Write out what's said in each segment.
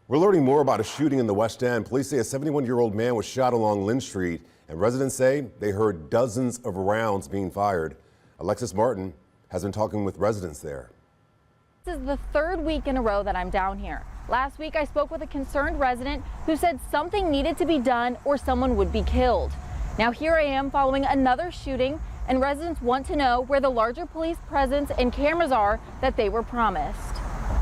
We're learning more about a shooting in the West End. Police say a 71-year-old man was shot along Lynn Street, and residents say they heard dozens of rounds being fired. Alexis Martin has been talking with residents there. This is the third week in a row that I'm down here. Last week I spoke with a concerned resident who said something needed to be done or someone would be killed. Now here I am following another shooting, and residents want to know where the larger police presence and cameras are that they were promised.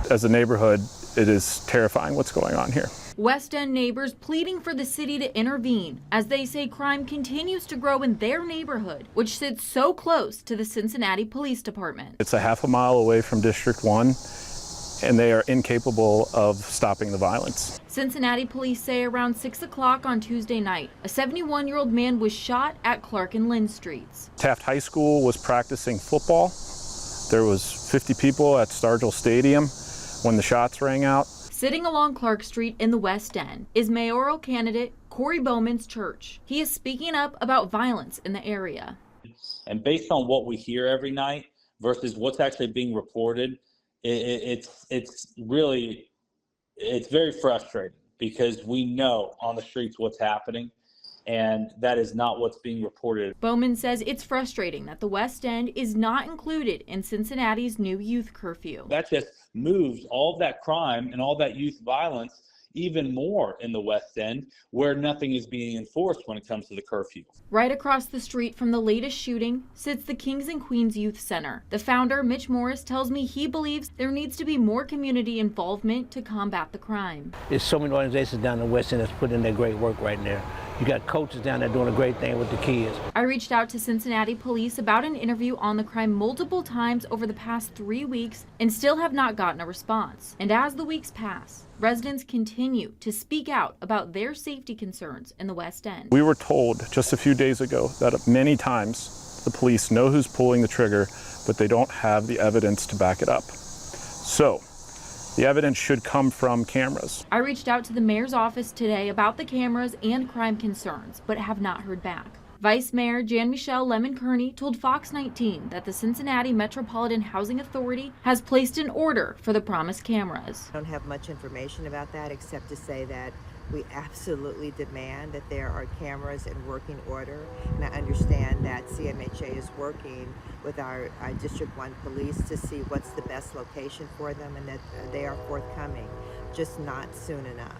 As a neighborhood, it is terrifying what's going on here. West End neighbors pleading for the city to intervene as they say crime continues to grow in their neighborhood, which sits so close to the Cincinnati Police Department. It's a half a mile away from District 1, and they are incapable of stopping the violence. Cincinnati police say around 6 o'clock on Tuesday night, a 71-year-old man was shot at Clark and Lynn Streets. Taft High School was practicing football. There was 50 people at Stargell Stadium when the shots rang out. Sitting along Clark Street in the West End is mayoral candidate Cory Bowman's church. He is speaking up about violence in the area. And based on what we hear every night versus what's actually being reported, it's very frustrating because we know on the streets what's happening, and that is not what's being reported. Bowman says it's frustrating that the West End is not included in Cincinnati's new youth curfew. That just moves all of that crime and all that youth violence even more in the West End, where nothing is being enforced when it comes to the curfew. Right across the street from the latest shooting sits the Kings and Queens Youth Center. The founder, Mitch Morris, tells me he believes there needs to be more community involvement to combat the crime. There's so many organizations down in the West End that's putting in their great work right now. You got coaches down there doing a great thing with the kids. I reached out to Cincinnati police about an interview on the crime multiple times over the past 3 weeks and still have not gotten a response. And as the weeks pass, residents continue to speak out about their safety concerns in the West End. We were told just a few days ago that many times the police know who's pulling the trigger, but they don't have the evidence to back it up. So the evidence should come from cameras. I reached out to the mayor's office today about the cameras and crime concerns, but have not heard back. Vice Mayor Jan-Michelle Lemon-Kearney told Fox 19 that the Cincinnati Metropolitan Housing Authority has placed an order for the promised cameras. I don't have much information about that except to say that we absolutely demand that there are cameras in working order, and I understand that CMHA is working with our District 1 police to see what's the best location for them, and that they are forthcoming, just not soon enough.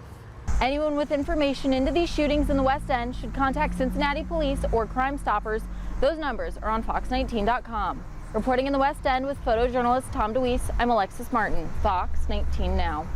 Anyone with information into these shootings in the West End should contact Cincinnati Police or Crime Stoppers. Those numbers are on fox19.com. Reporting in the West End with photojournalist Tom DeWeese, I'm Alexis Martin, Fox 19 Now.